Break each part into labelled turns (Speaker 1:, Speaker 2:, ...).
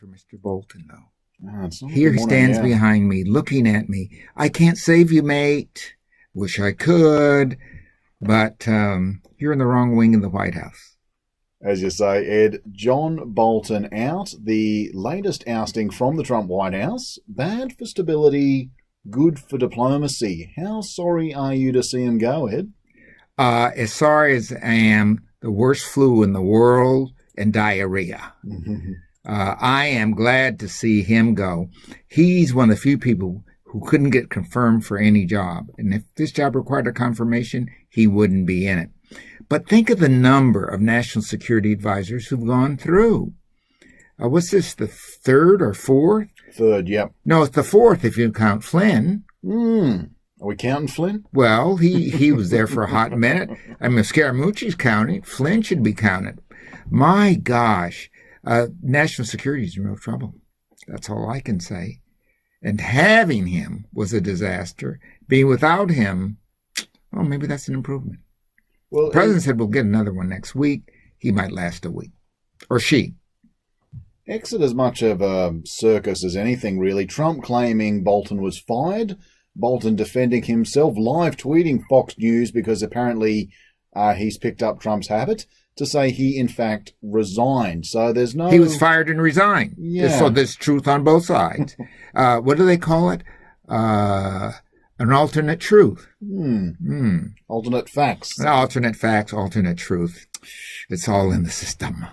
Speaker 1: For Mr. Bolton, though.
Speaker 2: It's not a
Speaker 1: Here
Speaker 2: good
Speaker 1: he
Speaker 2: morning,
Speaker 1: stands
Speaker 2: yeah.
Speaker 1: behind me, looking at me. I can't save you, mate. Wish I could, but you're in the wrong wing of the White House.
Speaker 2: As you say, Ed, John Bolton out, the latest ousting from the Trump White House. Bad for stability, good for diplomacy. How sorry are you to see him go, Ed?
Speaker 1: As sorry as I am, the worst flu in the world and diarrhea. I am glad to see him go. He's one of the few people who couldn't get confirmed for any job. And if this job required a confirmation, he wouldn't be in it. But think of the number of national security advisors who've gone through. What's this, the third or fourth?
Speaker 2: Third, yep.
Speaker 1: No, it's the fourth if you count Flynn.
Speaker 2: Are we counting Flynn?
Speaker 1: Well, he was there for a hot minute. I mean, if Scaramucci's counting, Flynn should be counted. My gosh, national security is in real trouble. That's all I can say. And having him was a disaster. Being without him, well, maybe that's an improvement.
Speaker 2: Well,
Speaker 1: The president said we'll get another one next week. He might last a week. Or she.
Speaker 2: exit as much of a circus as anything, really. Trump claiming Bolton was fired. Bolton defending himself, live tweeting Fox News because apparently he's picked up Trump's habit to say he, in fact, resigned. So there's no...
Speaker 1: He was fired and resigned.
Speaker 2: Yeah.
Speaker 1: So there's truth on both sides. What do they call it? An alternate truth.
Speaker 2: Alternate facts.
Speaker 1: Alternate facts, alternate truth. It's all in the system.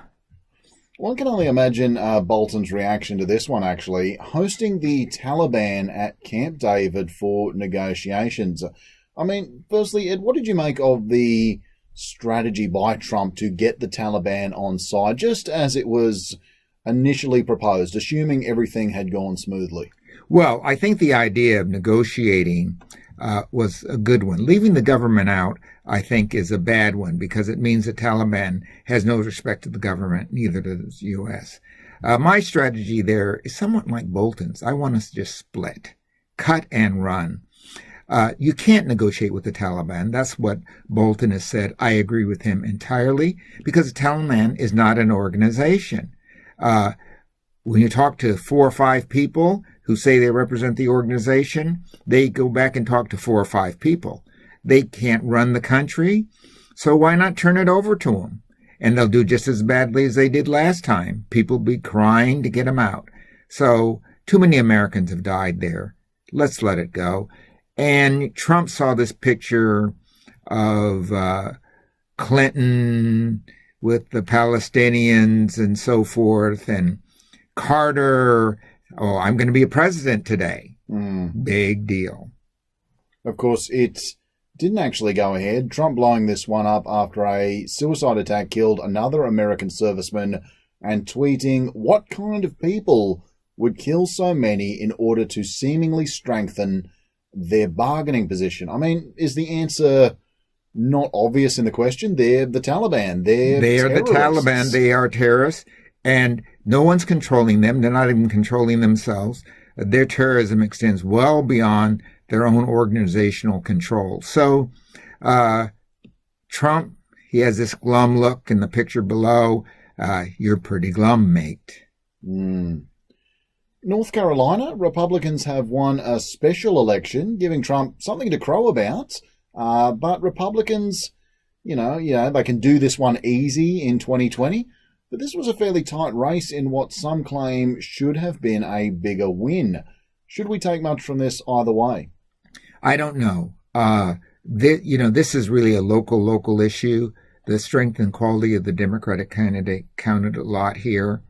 Speaker 2: One can only imagine Bolton's reaction to this one, actually. Hosting the Taliban at Camp David for negotiations. I mean, firstly, Ed, what did you make of the strategy by Trump to get the Taliban on side, just as it was initially proposed, assuming everything had gone smoothly?
Speaker 1: Well, I think the idea of negotiating was a good one. Leaving the government out, I think, is a bad one because it means the Taliban has no respect to the government, neither does the U.S. My strategy there is somewhat like Bolton's. I want us to just split, cut and run. You can't negotiate with the Taliban. That's what Bolton has said. I agree with him entirely because the Taliban is not an organization. When you talk to 4 or 5 people who say they represent the organization, they go back and talk to 4 or 5 people. They can't run the country, so why not turn it over to them? And they'll do just as badly as they did last time. People be crying to get them out. So too many Americans have died there. Let's let it go. And Trump saw this picture of Clinton with the Palestinians and so forth, and Carter, oh, I'm going to be a president today. Big deal.
Speaker 2: Of course, it didn't actually go ahead. Trump blowing this one up after a suicide attack killed another American serviceman and tweeting, what kind of people would kill so many in order to seemingly strengthen their bargaining position? I mean, is the answer not obvious in the question? They're the Taliban. They're
Speaker 1: the Taliban. They are terrorists, and no one's controlling them. They're not even controlling themselves. Their terrorism extends well beyond their own organizational control. So Trump, he has this glum look in the picture below. You're pretty glum, mate.
Speaker 2: North Carolina, Republicans have won a special election, giving Trump something to crow about. But Republicans, they can do this one easy in 2020. But this was a fairly tight race in what some claim should have been a bigger win. Should we take much from this either way?
Speaker 1: I don't know. This is really a local issue. The strength and quality of the Democratic candidate counted a lot here.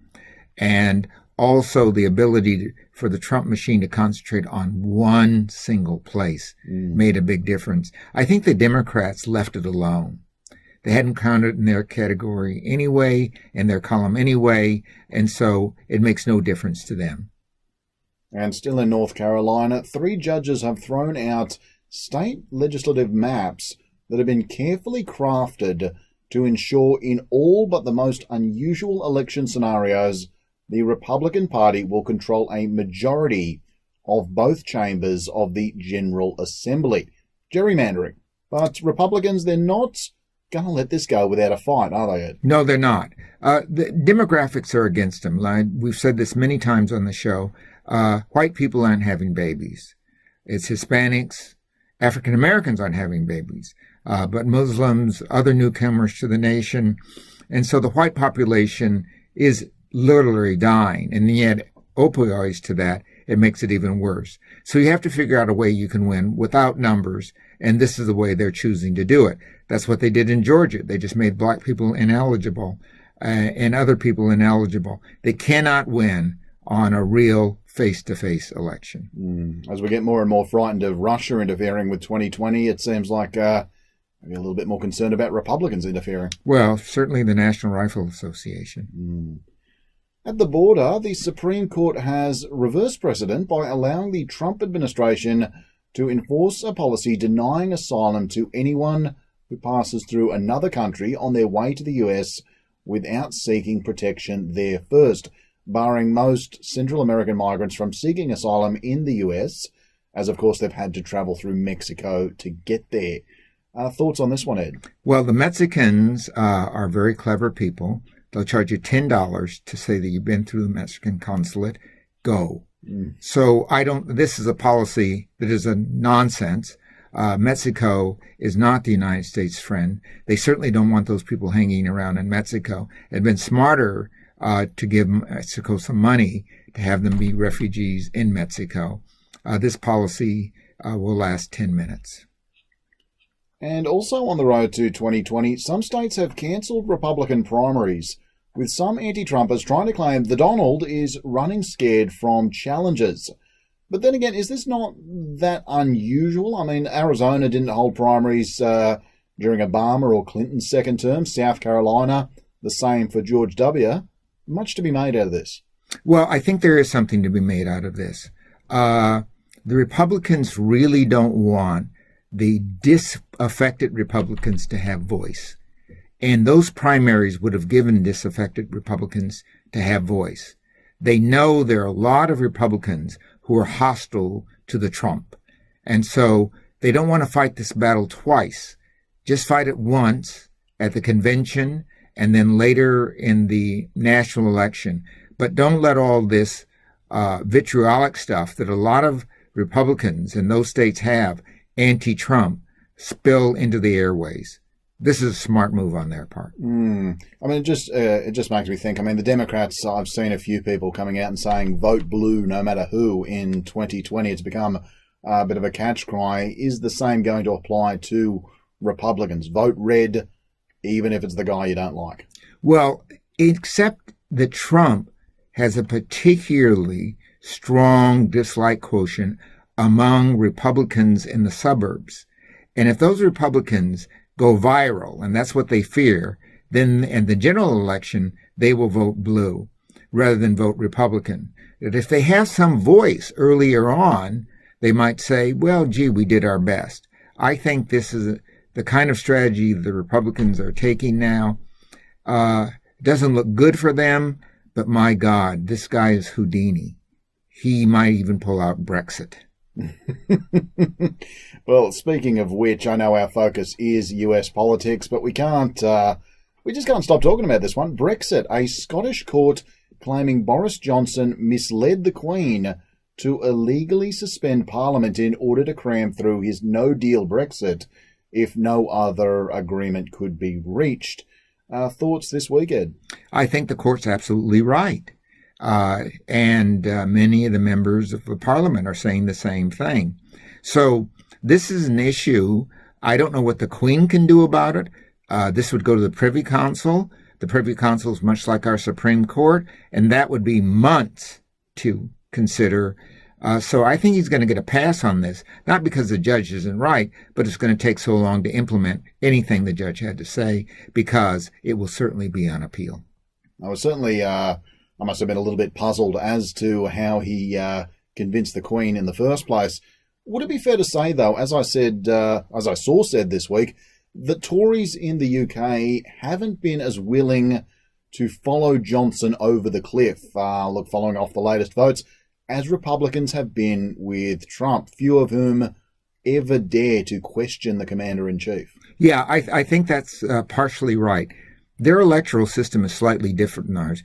Speaker 1: And also the ability for the Trump machine to concentrate on one single place made a big difference. I think the Democrats left it alone. They hadn't counted in their category anyway, in their column anyway, and so it makes no difference to them.
Speaker 2: And still in North Carolina, 3 judges have thrown out state legislative maps that have been carefully crafted to ensure in all but the most unusual election scenarios, the Republican Party will control a majority of both chambers of the General Assembly. Gerrymandering. But Republicans, they're not going to let this go without a fight, are they, Ed?
Speaker 1: No, they're not. The demographics are against them. We've said this many times on the show. White people aren't having babies. It's Hispanics, African Americans aren't having babies, but Muslims, other newcomers to the nation. And so the white population is literally dying. And yet opioids to that, it makes it even worse. So you have to figure out a way you can win without numbers. And this is the way they're choosing to do it. That's what they did in Georgia. They just made black people ineligible and other people ineligible. They cannot win on a real face-to-face election.
Speaker 2: As we get more and more frightened of Russia interfering with 2020, it seems like maybe a little bit more concerned about Republicans interfering.
Speaker 1: Well, certainly the National Rifle Association.
Speaker 2: At the border, the Supreme Court has reversed precedent by allowing the Trump administration to enforce a policy denying asylum to anyone who passes through another country on their way to the US without seeking protection there first, barring most Central American migrants from seeking asylum in the US, as of course they've had to travel through Mexico to get there. Thoughts on this one, Ed?
Speaker 1: Well, the Mexicans are very clever people. They'll charge you $10 to say that you've been through the Mexican consulate. Go. So this is a policy that is a nonsense. Mexico is not the United States' friend. They certainly don't want those people hanging around in Mexico. It'd been smarter to give Mexico some money to have them be refugees in Mexico. This policy will last 10 minutes.
Speaker 2: And also on the road to 2020, some states have cancelled Republican primaries, with some anti-Trumpers trying to claim the Donald is running scared from challenges. But then again, is this not that unusual? I mean, Arizona didn't hold primaries during Obama or Clinton's second term. South Carolina, the same for George W. Much to be made out of this.
Speaker 1: Well, I think there is something to be made out of this. The Republicans really don't want the disaffected Republicans to have voice. And those primaries would have given disaffected Republicans to have voice. They know there are a lot of Republicans who are hostile to the Trump. And so they don't want to fight this battle twice. Just fight it once at the convention and then later in the national election. But don't let all this vitriolic stuff that a lot of Republicans in those states have anti-Trump spill into the airways. This is a smart move on their part.
Speaker 2: I mean, it just makes me think. I mean, the Democrats, I've seen a few people coming out and saying vote blue no matter who in 2020. It's become a bit of a catch cry. Is the same going to apply to Republicans? Vote red, even if it's the guy you don't like.
Speaker 1: Well, except that Trump has a particularly strong dislike quotient among Republicans in the suburbs. And if those Republicans go viral, and that's what they fear, then in the general election, they will vote blue rather than vote Republican. That if they have some voice earlier on, they might say, well, gee, we did our best. I think this is the kind of strategy the Republicans are taking now. Doesn't look good for them, but my God, this guy is Houdini. He might even pull out Brexit.
Speaker 2: Well, speaking of which, I know our focus is US politics, but we just can't stop talking about this one. Brexit, a Scottish court claiming Boris Johnson misled the Queen to illegally suspend Parliament in order to cram through his no-deal Brexit if no other agreement could be reached. Thoughts this weekend?
Speaker 1: I think the court's absolutely right. And many of the members of the parliament are saying the same thing. So this is an issue. I don't know what the Queen can do about it. This would go to the Privy Council. The Privy Council is much like our Supreme Court, and that would be months to consider. So I think he's going to get a pass on this, not because the judge isn't right, but it's going to take so long to implement anything the judge had to say, because it will certainly be on appeal.
Speaker 2: I was certainly... I must have been a little bit puzzled as to how he convinced the Queen in the first place. Would it be fair to say, though, as I said this week, that Tories in the UK haven't been as willing to follow Johnson over the cliff, following off the latest votes, as Republicans have been with Trump, few of whom ever dare to question the Commander-in-Chief?
Speaker 1: Yeah, I think that's partially right. Their electoral system is slightly different than ours.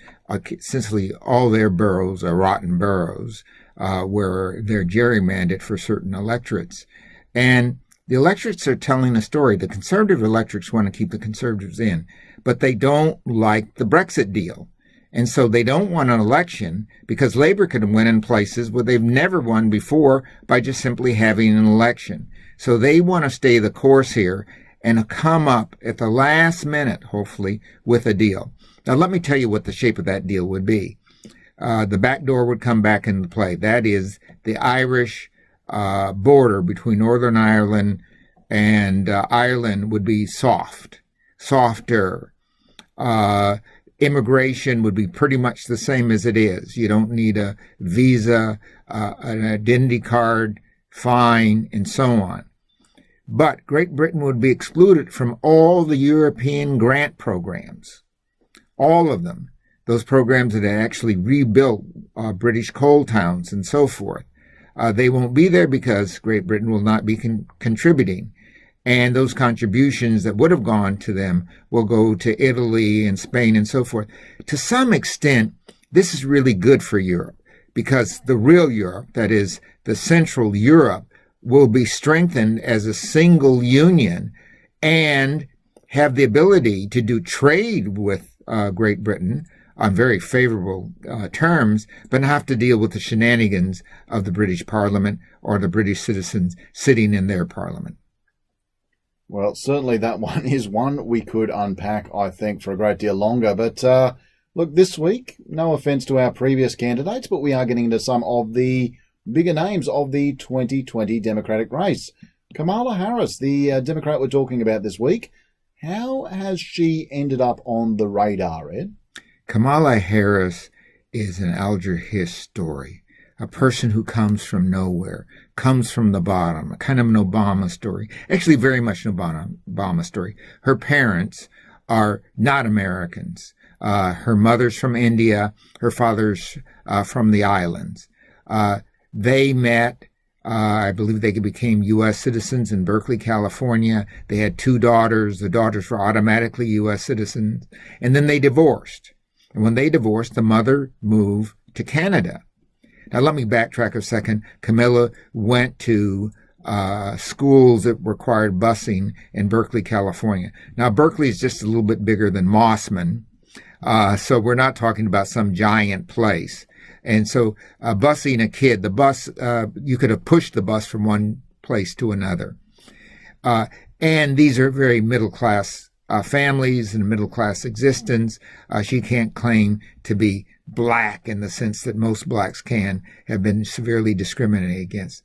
Speaker 1: Essentially, all their boroughs are rotten boroughs where they're gerrymandered for certain electorates. And the electorates are telling a story. The conservative electorates want to keep the conservatives in, but they don't like the Brexit deal. And so they don't want an election because Labour can win in places where they've never won before by just simply having an election. So they want to stay the course here and come up at the last minute, hopefully, with a deal. Now, let me tell you what the shape of that deal would be. The back door would come back into play. That is, the Irish border between Northern Ireland and Ireland would be softer. Immigration would be pretty much the same as it is. You don't need a visa, an identity card, fine, and so on. But Great Britain would be excluded from all the European grant programs, all of them, those programs that actually rebuilt British coal towns and so forth. They won't be there because Great Britain will not be contributing. And those contributions that would have gone to them will go to Italy and Spain and so forth. To some extent, this is really good for Europe because the real Europe, that is the Central Europe, will be strengthened as a single union and have the ability to do trade with Great Britain on very favorable terms, but not have to deal with the shenanigans of the British Parliament or the British citizens sitting in their Parliament.
Speaker 2: Well, certainly that one is one we could unpack, I think, for a great deal longer. But look, this week, no offence to our previous candidates, but we are getting into some of the bigger names of the 2020 Democratic race. Kamala Harris, the Democrat we're talking about this week, how has she ended up on the radar, Ed?
Speaker 1: Kamala Harris is an Alger Hiss story, a person who comes from nowhere, comes from the bottom, a kind of an Obama story, actually very much an Obama story. Her parents are not Americans. Her mother's from India, her father's from the islands. They met, I believe they became U.S. citizens in Berkeley, California. They had 2 daughters. The daughters were automatically U.S. citizens. And then they divorced. And when they divorced, the mother moved to Canada. Now, let me backtrack a second. Camilla went to schools that required busing in Berkeley, California. Now, Berkeley is just a little bit bigger than Mossman, so we're not talking about some giant place. And so busing a kid, the bus, you could have pushed the bus from one place to another. And these are very middle-class families and middle-class existence. She can't claim to be black in the sense that most blacks have been severely discriminated against.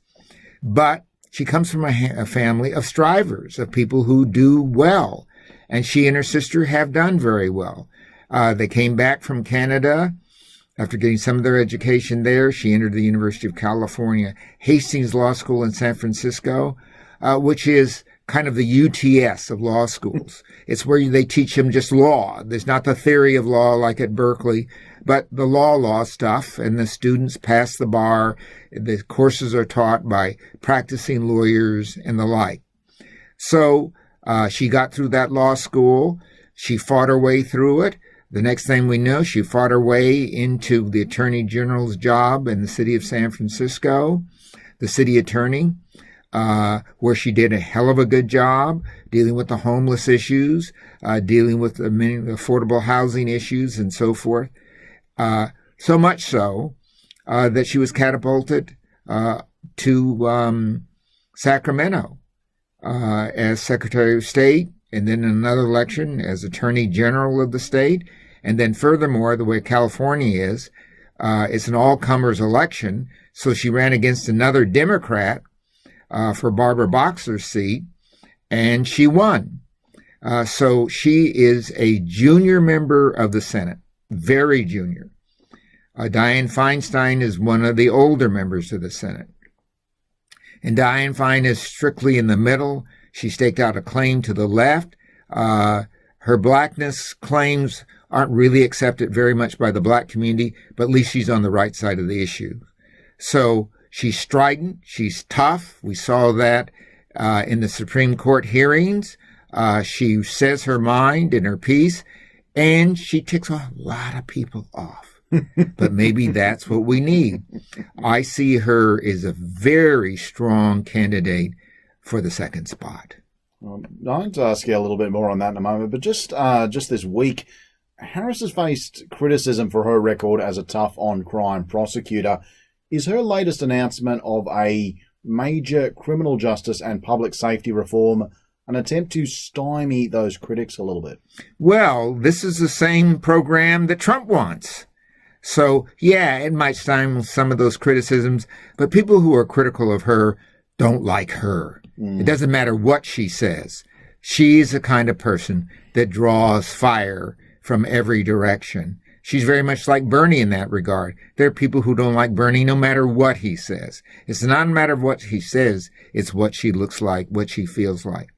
Speaker 1: But she comes from a family of strivers, of people who do well. And she and her sister have done very well. They came back from Canada. After getting some of their education there, she entered the University of California, Hastings Law School in San Francisco, which is kind of the UTS of law schools. It's where they teach them just law. There's not the theory of law like at Berkeley, but the law stuff, and the students pass the bar. The courses are taught by practicing lawyers and the like. So she got through that law school. She fought her way through it. The next thing we know, she fought her way into the Attorney General's job in the city of San Francisco, the city attorney, where she did a hell of a good job dealing with the homeless issues, dealing with the many affordable housing issues and so forth. So much so that she was catapulted to Sacramento as Secretary of State, and then in another election as Attorney General of the state. And then furthermore, the way California is, it's an all-comers election. So she ran against another Democrat for Barbara Boxer's seat, and she won. So she is a junior member of the Senate, very junior. Dianne Feinstein is one of the older members of the Senate. And Dianne Feinstein is strictly in the middle. She staked out a claim to the left. Her blackness claims aren't really accepted very much by the black community, but at least she's on the right side of the issue. So she's strident. She's tough. We saw that in the Supreme Court hearings. She says her mind and her piece, and she ticks a lot of people off. But maybe that's what we need. I see her as a very strong candidate for the second spot.
Speaker 2: Well, I'll have to ask you a little bit more on that in a moment, but just this week, Harris has faced criticism for her record as a tough on-crime prosecutor. Is her latest announcement of a major criminal justice and public safety reform an attempt to stymie those critics a little bit?
Speaker 1: Well, this is the same program that Trump wants. So, yeah, it might stymie some of those criticisms, but people who are critical of her don't like her. It doesn't matter what she says. She's the kind of person that draws fire from every direction. She's very much like Bernie in that regard. There are people who don't like Bernie no matter what he says. It's not a matter of what he says. It's what she looks like, what she feels like.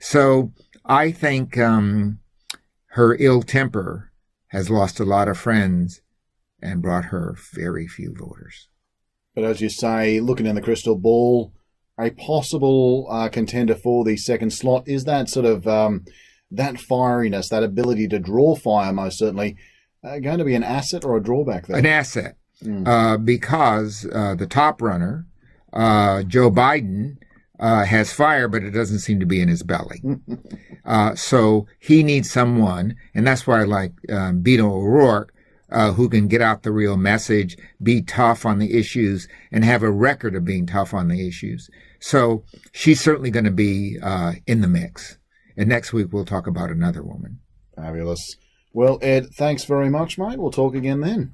Speaker 1: So I think her ill temper has lost a lot of friends and brought her very few voters.
Speaker 2: But as you say, looking in the crystal ball, a possible contender for the second slot is that sort of that fieriness, that ability to draw fire, most certainly, going to be an asset or a drawback there?
Speaker 1: An asset, because the top runner, Joe Biden, has fire, but it doesn't seem to be in his belly. So he needs someone, and that's why I like Beto O'Rourke, who can get out the real message, be tough on the issues, and have a record of being tough on the issues. So she's certainly going to be in the mix. And next week we'll talk about another woman.
Speaker 2: Fabulous. Well, Ed, thanks very much, mate. We'll talk again then.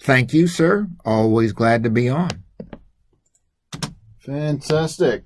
Speaker 1: Thank you, sir. Always glad to be on.
Speaker 2: Fantastic.